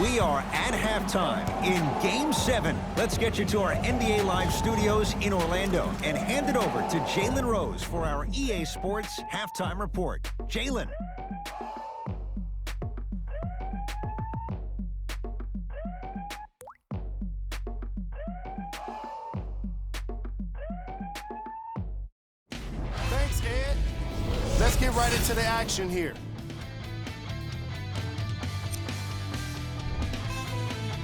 We are at halftime in Game 7. Let's get you to our NBA Live studios in Orlando and hand it over to Jalen Rose for our EA Sports Halftime Report. Jalen. Thanks, Ed. Let's get right into the action here.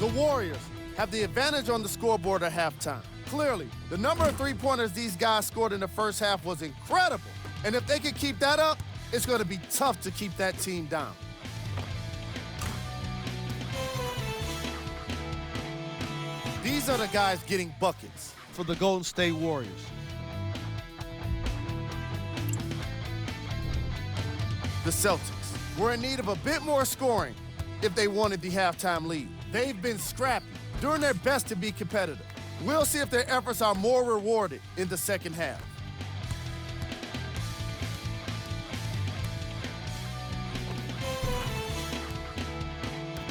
The Warriors have the advantage on the scoreboard at halftime. Clearly, the number of three-pointers these guys scored in the first half was incredible. And if they can keep that up, it's going to be tough to keep that team down. These are the guys getting buckets for the Golden State Warriors. The Celtics were in need of a bit more scoring if they wanted the halftime lead. They've been scrappy, doing their best to be competitive. We'll see if their efforts are more rewarded in the second half.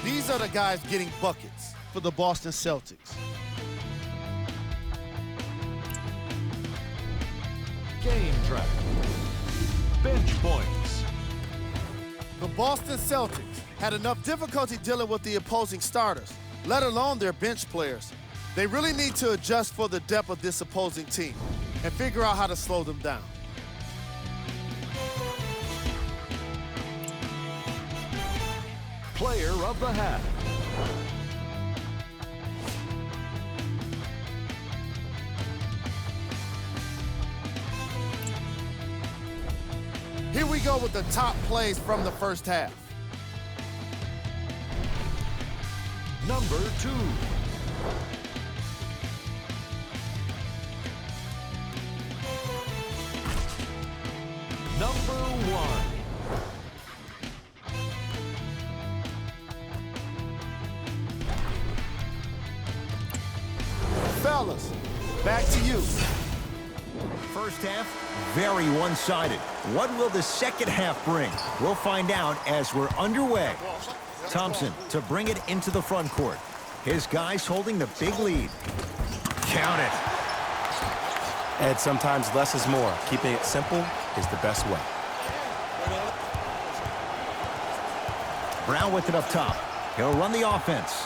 These are the guys getting buckets for the Boston Celtics. Game track. Bench points. The Boston Celtics had enough difficulty dealing with the opposing starters, let alone their bench players. They really need to adjust for the depth of this opposing team and figure out how to slow them down. Player of the half. Here we go with the top plays from the first half. Number 2. Number 1. Fellas, back to you. First half, very one-sided. What will the second half bring? We'll find out as we're underway. Thompson to bring it into the front court. His guys holding the big lead. Count it. Ed, sometimes less is more. Keeping it simple is the best way. Brown with it up top. He'll run the offense.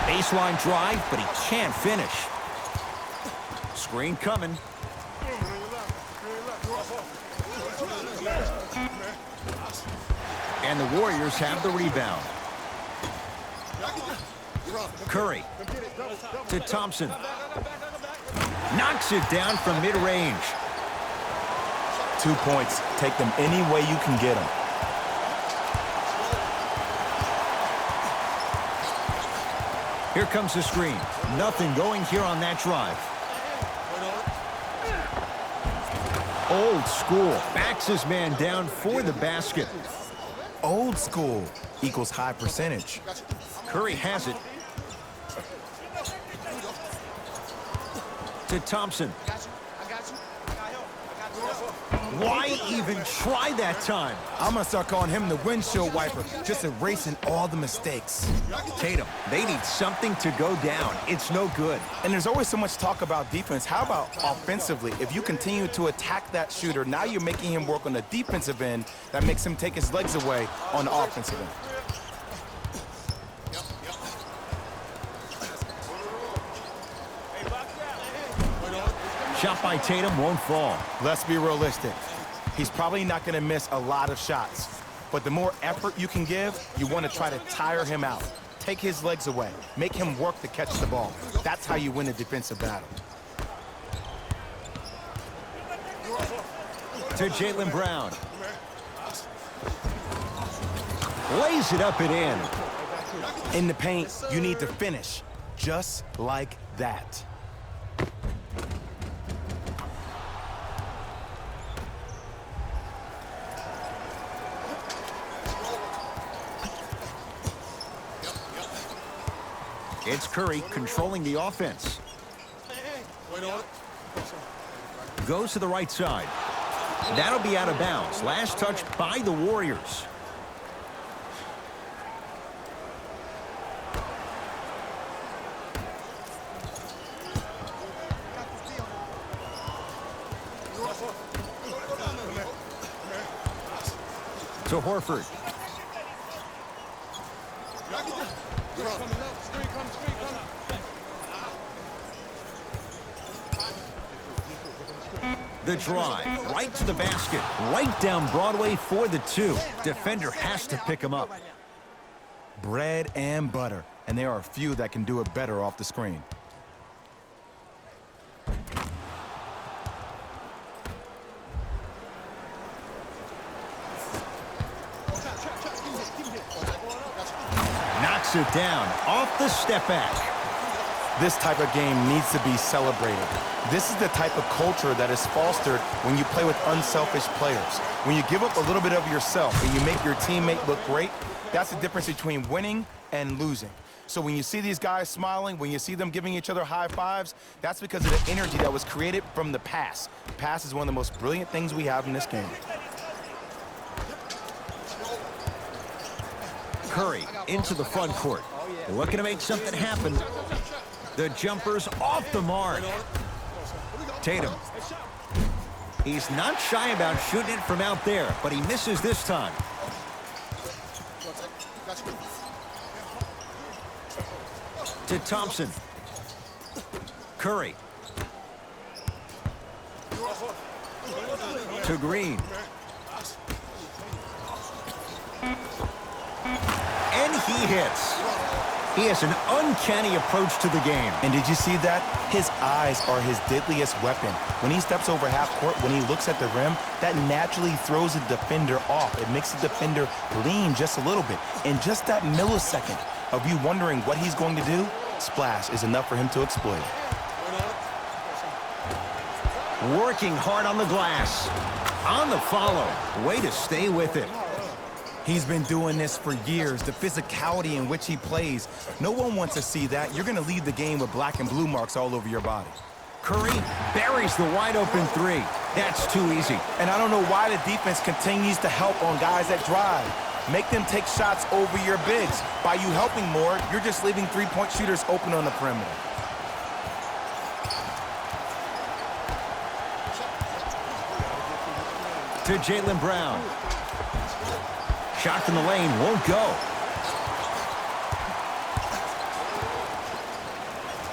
Baseline drive, but he can't finish. Screen coming. And the Warriors have the rebound. Curry to Thompson. Knocks it down from mid-range. 2 points. Take them any way you can get them. Here comes the screen. Nothing going here on that drive. Old school. Backs his man down for the basket. Old school equals high percentage. Curry has it. To Thompson. Why even try that time? I'm going to start calling him the windshield wiper, just erasing all the mistakes. Tatum, they need something to go down. It's no good. And there's always so much talk about defense. How about offensively? If you continue to attack that shooter, now you're making him work on the defensive end. That makes him take his legs away on the offensive end. Shot by Tatum won't fall. Let's be realistic. He's probably not going to miss a lot of shots. But the more effort you can give, you want to try to tire him out. Take his legs away. Make him work to catch the ball. That's how you win a defensive battle. To Jaylen Brown. Lays it up and in. In the paint, you need to finish. Just like that. It's Curry controlling the offense. Goes to the right side. That'll be out of bounds. Last touch by the Warriors. To Horford. The drive, right to the basket, right down Broadway for the two. Defender has to pick him up. Bread and butter, and there are a few that can do it better off the screen. Knocks it down off the step back. This type of game needs to be celebrated. This is the type of culture that is fostered when you play with unselfish players. When you give up a little bit of yourself and you make your teammate look great, that's the difference between winning and losing. So when you see these guys smiling, when you see them giving each other high fives, that's because of the energy that was created from the pass. Pass is one of the most brilliant things we have in this game. Curry into the front court. Looking to make something happen. The jumper's off the mark. Tatum. He's not shy about shooting it from out there, but he misses this time. To Thompson. Curry. To Green. And he hits. He has an uncanny approach to the game. And did you see that? His eyes are his deadliest weapon. When he steps over half court, when he looks at the rim, that naturally throws the defender off. It makes the defender lean just a little bit. In just that millisecond of you wondering what he's going to do, splash is enough for him to exploit. Working hard on the glass. On the follow. Way to stay with it. He's been doing this for years, the physicality in which he plays. No one wants to see that. You're going to leave the game with black and blue marks all over your body. Curry buries the wide-open three. That's too easy. And I don't know why the defense continues to help on guys that drive. Make them take shots over your bigs. By you helping more, you're just leaving three-point shooters open on the perimeter. To Jaylen Brown. Shot from the lane won't go.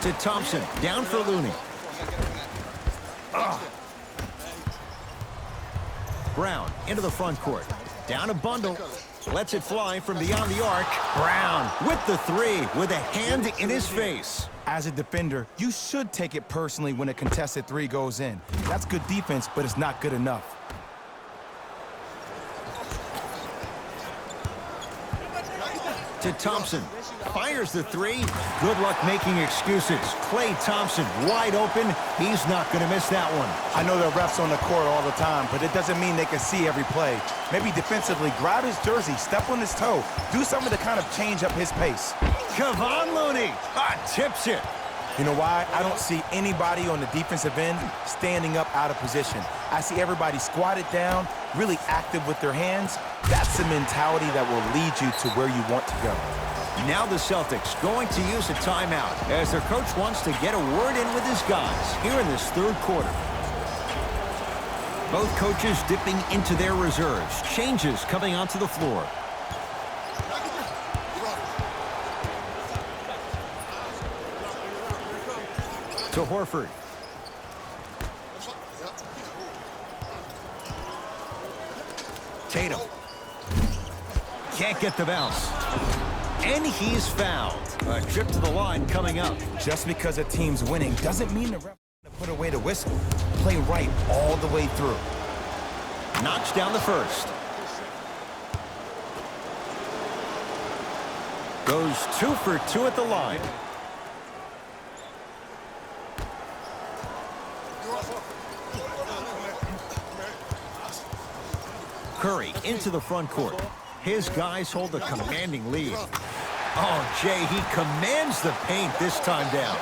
To Thompson, down for Looney. Brown into the front court. Down a bundle. Lets it fly from beyond the arc. Brown with the three with a hand in his face. As a defender, you should take it personally when a contested three goes in. That's good defense, but it's not good enough. To Thompson. Fires the three. Good luck making excuses. Klay Thompson wide open. He's not going to miss that one. I know there are refs on the court all the time, but it doesn't mean they can see every play. Maybe defensively, grab his jersey, step on his toe, do something to kind of change up his pace. Kevon Looney tips it. You know why? I don't see anybody on the defensive end standing up out of position. I see everybody squatted down, really active with their hands. That's the mentality that will lead you to where you want to go. Now the Celtics going to use a timeout as their coach wants to get a word in with his guys here in this third quarter. Both coaches dipping into their reserves. Changes coming onto the floor. To Horford. Tatum. Can't get the bounce. And he's fouled. A trip to the line coming up. Just because a team's winning doesn't mean the ref to put away the whistle. Play right all the way through. Knocks down the first. Goes 2 for 2 at the line. Curry into the front court. His guys hold a commanding lead. Oh, Jay, he commands the paint this time down.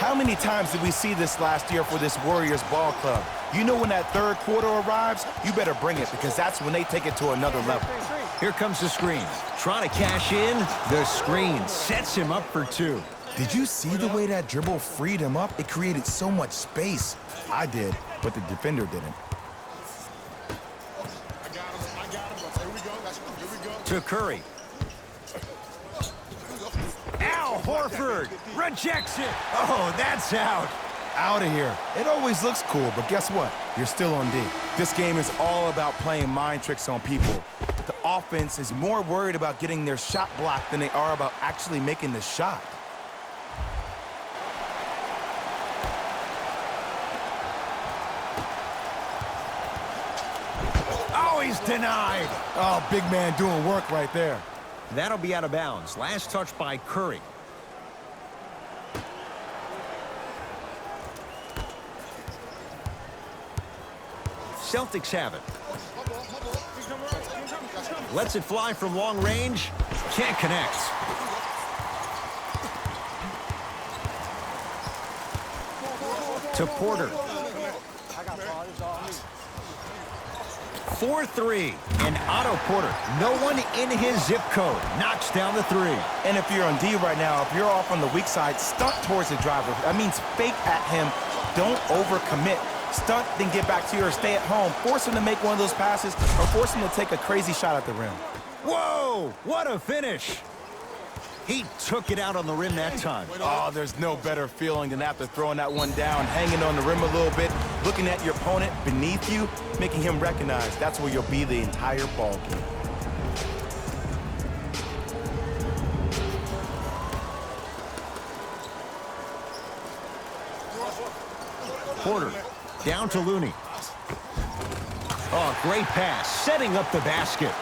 How many times did we see this last year for this Warriors ball club? You know when that third quarter arrives, you better bring it because that's when they take it to another level. Here comes the screen. Trying to cash in. The screen sets him up for two. Did you see the way that dribble freed him up? It created so much space. I did, but the defender didn't. To Curry. Al Horford rejects it. Oh, that's out. Out of here. It always looks cool, but guess what? You're still on D. This game is all about playing mind tricks on people. The offense is more worried about getting their shot blocked than they are about actually making the shot. Oh, he's denied. Oh, big man doing work right there. That'll be out of bounds. Last touch by Curry. Celtics have it. Lets it fly from long range. Can't connect. To Porter. 4-3. And Otto Porter, no one in his zip code, knocks down the three. And if you're on D right now, if you're off on the weak side, stunt towards the driver. That means fake at him. Don't overcommit. Stunt, then get back to you or stay at home. Force him to make one of those passes or force him to take a crazy shot at the rim. Whoa, what a finish. He took it out on the rim that time. Oh, there's no better feeling than after throwing that one down, hanging on the rim a little bit, looking at your opponent beneath you, making him recognize that's where you'll be the entire ball game. Porter, down to Looney. Oh, great pass, setting up the basket.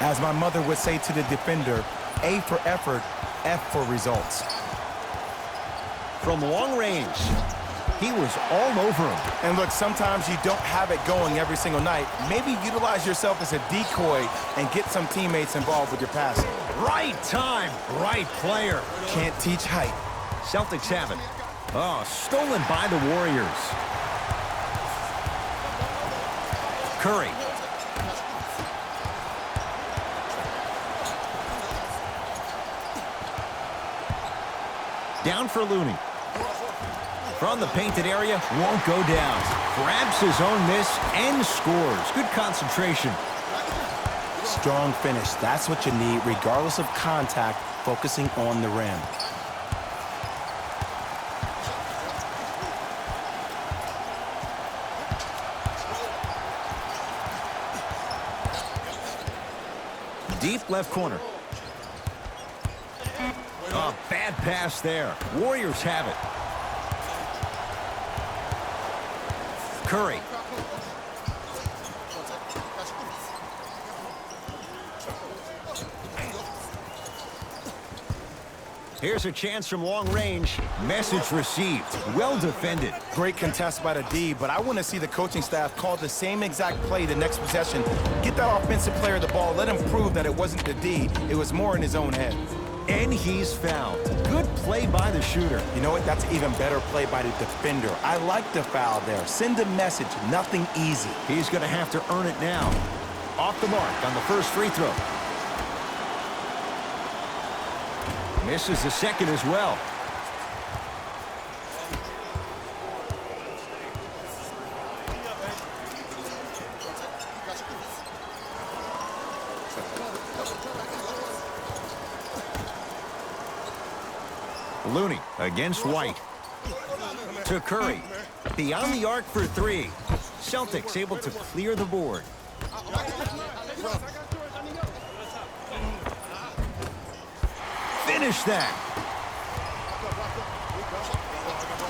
As my mother would say to the defender, A for effort, F for results. From long range, he was all over him. And look, sometimes you don't have it going every single night. Maybe utilize yourself as a decoy and get some teammates involved with your passing. Right time, right player. Can't teach height. Celtics have it. Oh, stolen by the Warriors. Curry. Down for Looney. From the painted area, won't go down. Grabs his own miss and scores. Good concentration. Strong finish. That's what you need, regardless of contact, focusing on the rim. Deep left corner. Oh, bad pass there. Warriors have it. Curry. Here's a chance from long range. Message received. Well defended. Great contest by the D, but I want to see the coaching staff call the same exact play the next possession. Get that offensive player the ball. Let him prove that it wasn't the D. It was more in his own head. And he's fouled. Good play by the shooter. You know what? That's even better play by the defender. I like the foul there. Send a message. Nothing easy. He's going to have to earn it now. Off the mark on the first free throw. Misses the second as well. Looney against White. To Curry. Beyond the arc for three. Celtics able to clear the board. Finish that.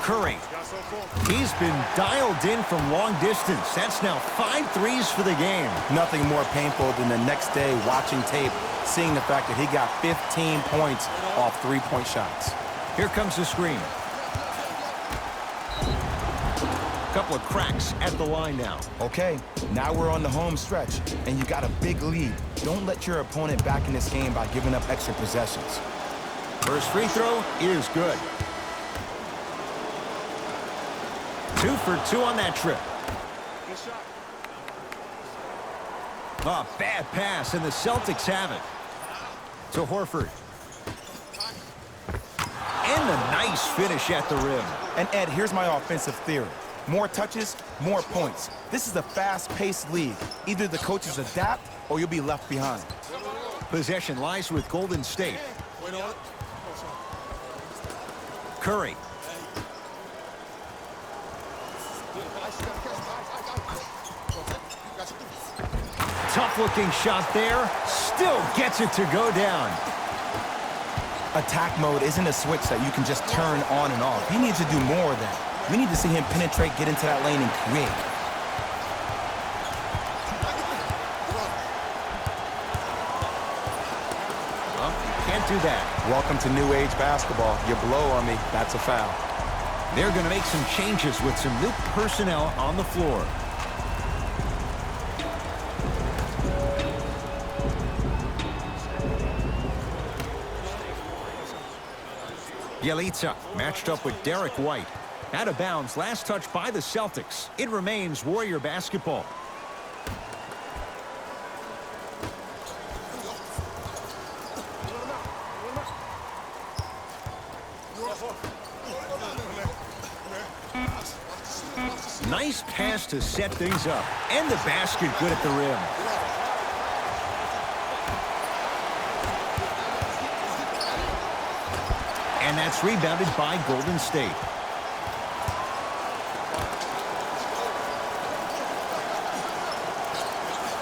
Curry. He's been dialed in from long distance. That's now 5 threes for the game. Nothing more painful than the next day watching tape, seeing the fact that he got 15 points off three-point shots. Here comes the screen. Couple of cracks at the line now. Okay, now we're on the home stretch, and you got a big lead. Don't let your opponent back in this game by giving up extra possessions. First free throw is good. 2 for 2 on that trip. A bad pass, and the Celtics have it. To Horford. And a nice finish at the rim. And Ed, here's my offensive theory. More touches, more points. This is a fast-paced league. Either the coaches adapt or you'll be left behind. Possession lies with Golden State. Curry. Tough-looking shot there. Still gets it to go down. Attack mode isn't a switch that you can just turn on and off. He needs to do more of that. We need to see him penetrate, get into that lane, and create. Well, you can't do that. Welcome to New Age basketball. You blow on me, that's a foul. They're going to make some changes with some new personnel on the floor. Bjelica matched up with Derek White. Out of bounds, last touch by the Celtics. It remains Warrior basketball. Nice pass to set things up. And the basket good at the rim. And that's rebounded by Golden State.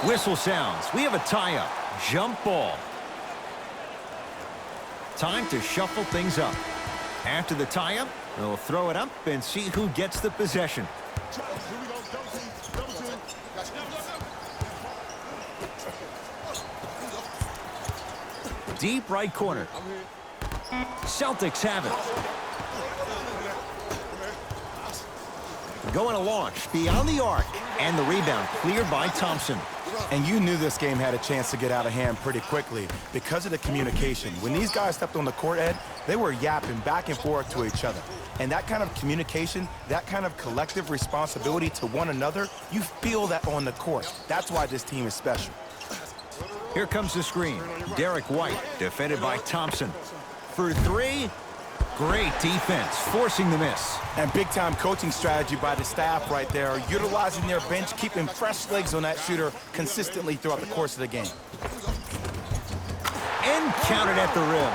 Whistle sounds. We have a tie-up. Jump ball. Time to shuffle things up. After the tie-up, they'll throw it up and see who gets the possession. Deep right corner. Celtics have it. Going to launch beyond the arc. And the rebound cleared by Thompson. And you knew this game had a chance to get out of hand pretty quickly because of the communication. When these guys stepped on the court, Ed, they were yapping back and forth to each other. And that kind of communication, that kind of collective responsibility to one another, you feel that on the court. That's why this team is special. Here comes the screen. Derek White, defended by Thompson. For 3, great defense, forcing the miss. And big-time coaching strategy by the staff right there, utilizing their bench, keeping fresh legs on that shooter consistently throughout the course of the game. And counted at the rim.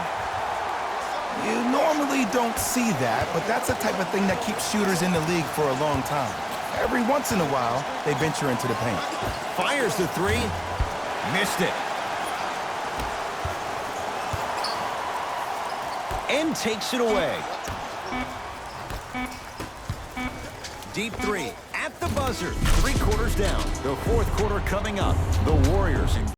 You normally don't see that, but that's the type of thing that keeps shooters in the league for a long time. Every once in a while, they venture into the paint. Fires the 3. Missed it. And takes it away. Deep 3 at the buzzer. 3 quarters down. The 4th quarter coming up. The Warriors in